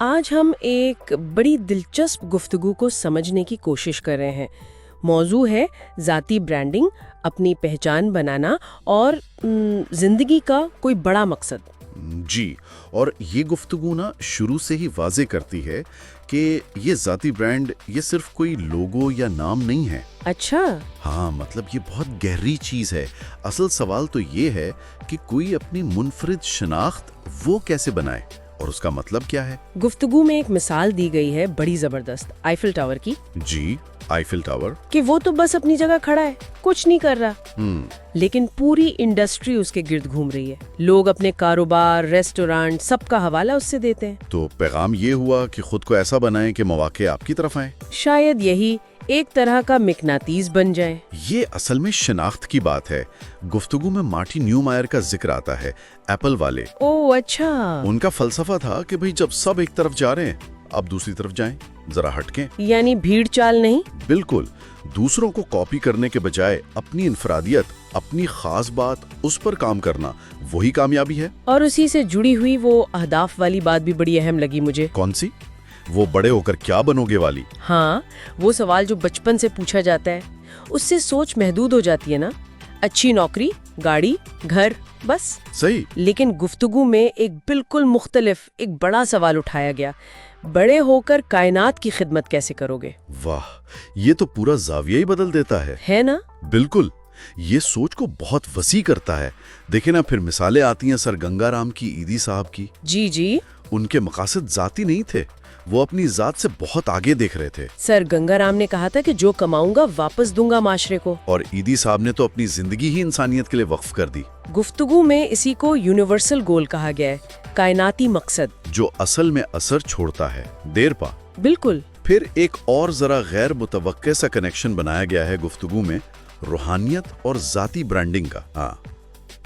آج ہم ایک بڑی دلچسپ گفتگو کو سمجھنے کی کوشش کر رہے ہیں۔ موضوع ہے ذاتی برانڈنگ، اپنی پہچان بنانا اور زندگی کا کوئی بڑا مقصد۔ جی، اور یہ گفتگو شروع سے ہی واضح کرتی ہے کہ یہ ذاتی برانڈ یہ صرف کوئی لوگو یا نام نہیں ہے۔ اچھا، ہاں، مطلب یہ بہت گہری چیز ہے۔ اصل سوال تو یہ ہے کہ کوئی اپنی منفرد شناخت وہ کیسے بنائے اور اس کا مطلب کیا ہے؟ گفتگو میں ایک مثال دی گئی ہے بڑی زبردست، آئیفل ٹاور کی۔ جی، آئیفل ٹاور کہ وہ تو بس اپنی جگہ کھڑا ہے، کچھ نہیں کر رہا، لیکن پوری انڈسٹری اس کے گرد گھوم رہی ہے۔ لوگ اپنے کاروبار، ریسٹورانٹ، سب کا حوالہ اس سے دیتے ہیں۔ تو پیغام یہ ہوا کہ خود کو ایسا بنائیں کہ مواقع آپ کی طرف آئیں۔ شاید یہی ایک طرح کا مقناطیس بن جائے۔ یہ اصل میں شناخت کی بات ہے۔ گفتگو میں مارٹن نیومائر کا ذکر آتا ہے، ایپل والے۔ اوہ اچھا۔ ان کا فلسفہ تھا کہ بھئی جب سب ایک طرف جا رہے ہیں، اب دوسری طرف جائیں، ذرا ہٹکیں۔ یعنی بھیڑ چال نہیں؟ بالکل، دوسروں کو کاپی کرنے کے بجائے اپنی انفرادیت، اپنی خاص بات، اس پر کام کرنا، وہی کامیابی ہے۔ اور اسی سے جڑی ہوئی وہ اہداف والی بات بھی بڑی اہم لگی مجھے۔ کون سی؟ وہ بڑے ہو کر کیا بنو گے والی؟ ہاں، وہ سوال جو بچپن سے پوچھا جاتا ہے، اس سے سوچ محدود ہو جاتی ہے نا۔ اچھی نوکری، گاڑی، گھر، بس۔ صحیح۔ لیکن گفتگو میں ایک بالکل مختلف، ایک بڑا سوال اٹھایا گیا، بڑے ہو کر کائنات کی خدمت کیسے کرو گے؟ واہ، یہ تو پورا زاویہ ہی بدل دیتا ہے نا؟ بالکل، یہ سوچ کو بہت وسیع کرتا ہے۔ دیکھیں نا، پھر مثالیں آتی ہیں سر گنگا رام کی، ایدی صاحب کی۔ جی، ان کے مقاصد ذاتی نہیں تھے، وہ اپنی ذات سے بہت آگے دیکھ رہے تھے۔ سر گنگا رام نے کہا تھا کہ جو کماؤں گا واپس دوں گا معاشرے کو، اور ایدی صاحب نے تو اپنی زندگی ہی انسانیت کے لیے وقف کر دی۔ گفتگو میں اسی کو یونیورسل گول کہا گیا ہے، کائناتی مقصد، جو اصل میں اثر چھوڑتا ہے دیر پا۔ بالکل۔ پھر ایک اور ذرا غیر متوقع سا کنیکشن بنایا گیا ہے گفتگو میں، روحانیت اور ذاتی برانڈنگ کا۔ ہاں،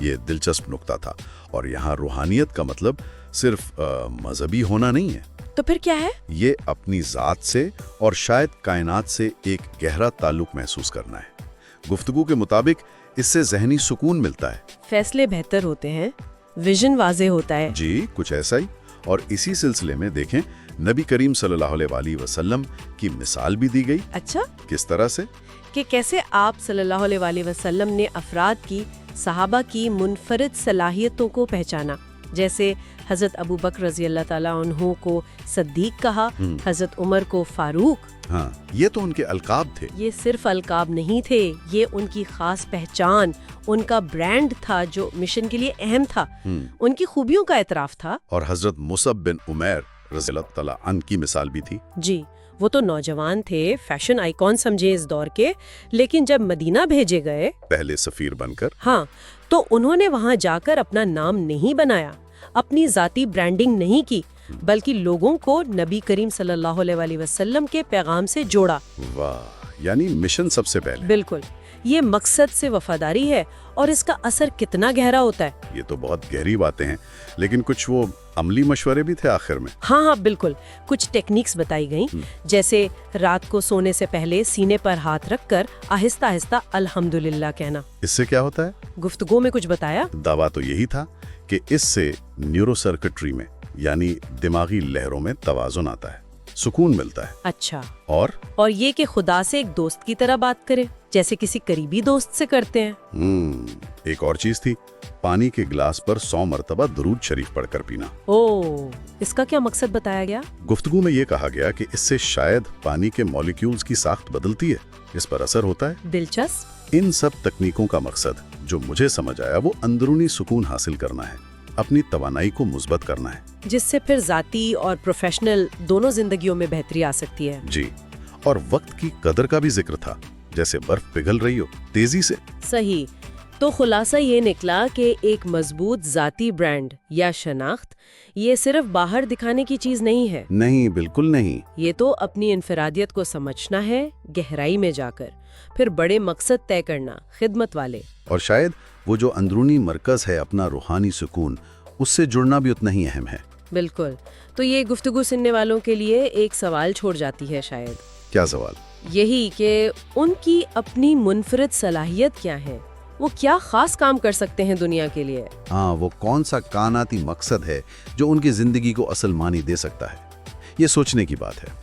یہ دلچسپ نقطہ تھا۔ اور یہاں روحانیت کا مطلب صرف مذہبی ہونا نہیں ہے۔ تو پھر کیا ہے؟ یہ اپنی ذات سے اور شاید کائنات سے ایک گہرا تعلق محسوس کرنا ہے۔ گفتگو کے مطابق اس سے ذہنی سکون ملتا ہے، فیصلے بہتر ہوتے ہیں، ویژن واضح ہوتا ہے۔ جی، کچھ ایسا ہی۔ اور اسی سلسلے میں دیکھیں، نبی کریم صلی اللہ علیہ وسلم کی مثال بھی دی گئی۔ اچھا، کس طرح سے؟ کہ کیسے آپ صلی اللہ علیہ وسلم نے افراد کی، صحابہ کی منفرد صلاحیتوں کو پہچانا، جیسے حضرت ابو بکر رضی اللہ تعالیٰ عنہ کو صدیق کہا، حضرت عمر کو فاروق۔ ہاں، یہ تو ان کے القاب تھے۔ یہ صرف القاب نہیں تھے، یہ ان کی خاص پہچان، ان کا برانڈ تھا جو مشن کے لیے اہم تھا، ان کی خوبیوں کا اعتراف تھا۔ اور حضرت مصعب بن عمیر رضی اللہ تعالیٰ عنہ کی مثال بھی تھی۔ جی، وہ تو نوجوان تھے، فیشن آئیکن سمجھے اس دور کے، لیکن جب مدینہ بھیجے گئے، پہلے سفیر بن کر، ہاں، تو انہوں نے وہاں جا کر اپنا نام نہیں بنایا، اپنی ذاتی برانڈنگ نہیں کی، بلکہ لوگوں کو نبی کریم صلی اللہ علیہ وسلم کے پیغام سے جوڑا۔ واہ، یعنی مشن سب سے پہلے۔ بالکل، یہ مقصد سے وفاداری ہے، اور اس کا اثر کتنا گہرا ہوتا ہے۔ یہ تو بہت گہری باتیں ہیں، لیکن کچھ وہ عملی مشورے بھی تھے آخر میں۔ ہاں، بالکل، کچھ ٹیکنیکس بتائی گئیں، جیسے رات کو سونے سے پہلے سینے پر ہاتھ رکھ کر آہستہ آہستہ الحمدللہ کہنا۔ اس سے کیا ہوتا ہے؟ گفتگو میں کچھ بتایا؟ دعویٰ تو یہی تھا کہ اس سے نیورو سرکٹری میں، یعنی دماغی لہروں میں توازن آتا ہے، سکون ملتا ہے۔ اچھا، اور یہ کہ خدا سے ایک دوست کی طرح بات کرے، جیسے کسی قریبی دوست سے کرتے ہیں۔ ایک اور چیز تھی، پانی کے گلاس پر 100 مرتبہ درود شریف پڑھ کر پینا۔ اس کا کیا مقصد بتایا گیا؟ گفتگو میں یہ کہا گیا کہ اس سے شاید پانی کے مالیکیولز کی ساخت بدلتی ہے، اس پر اثر ہوتا ہے۔ دلچسپ۔ ان سب تکنیکوں کا مقصد جو مجھے سمجھ آیا وہ اندرونی سکون حاصل کرنا ہے، اپنی توانائی کو مثبت کرنا ہے، جس سے پھر ذاتی اور پروفیشنل دونوں زندگیوں میں بہتری آ سکتی ہے۔ جی، اور وقت کی قدر کا بھی ذکر تھا، جیسے برف پگھل رہی ہو تیزی سے۔ صحیح، تو خلاصہ یہ نکلا کہ ایک مضبوط ذاتی برانڈ یا شناخت یہ صرف باہر دکھانے کی چیز نہیں ہے۔ نہیں، بالکل نہیں۔ یہ تو اپنی انفرادیت کو سمجھنا ہے، گہرائی میں جا کر، پھر بڑے مقصد طے کرنا، خدمت والے۔ اور شاید وہ جو اندرونی مرکز ہے، اپنا روحانی سکون، اس سے جڑنا بھی اتنا ہی اہم ہے۔ بالکل، تو یہ گفتگو سننے والوں کے لیے ایک سوال چھوڑ جاتی ہے شاید۔ کیا سوال؟ یہی کہ ان کی اپنی منفرد صلاحیت کیا ہے، وہ کیا خاص کام کر سکتے ہیں دنیا کے لیے؟ ہاں، وہ کون سا کائناتی مقصد ہے جو ان کی زندگی کو اصل معنی دے سکتا ہے؟ یہ سوچنے کی بات ہے۔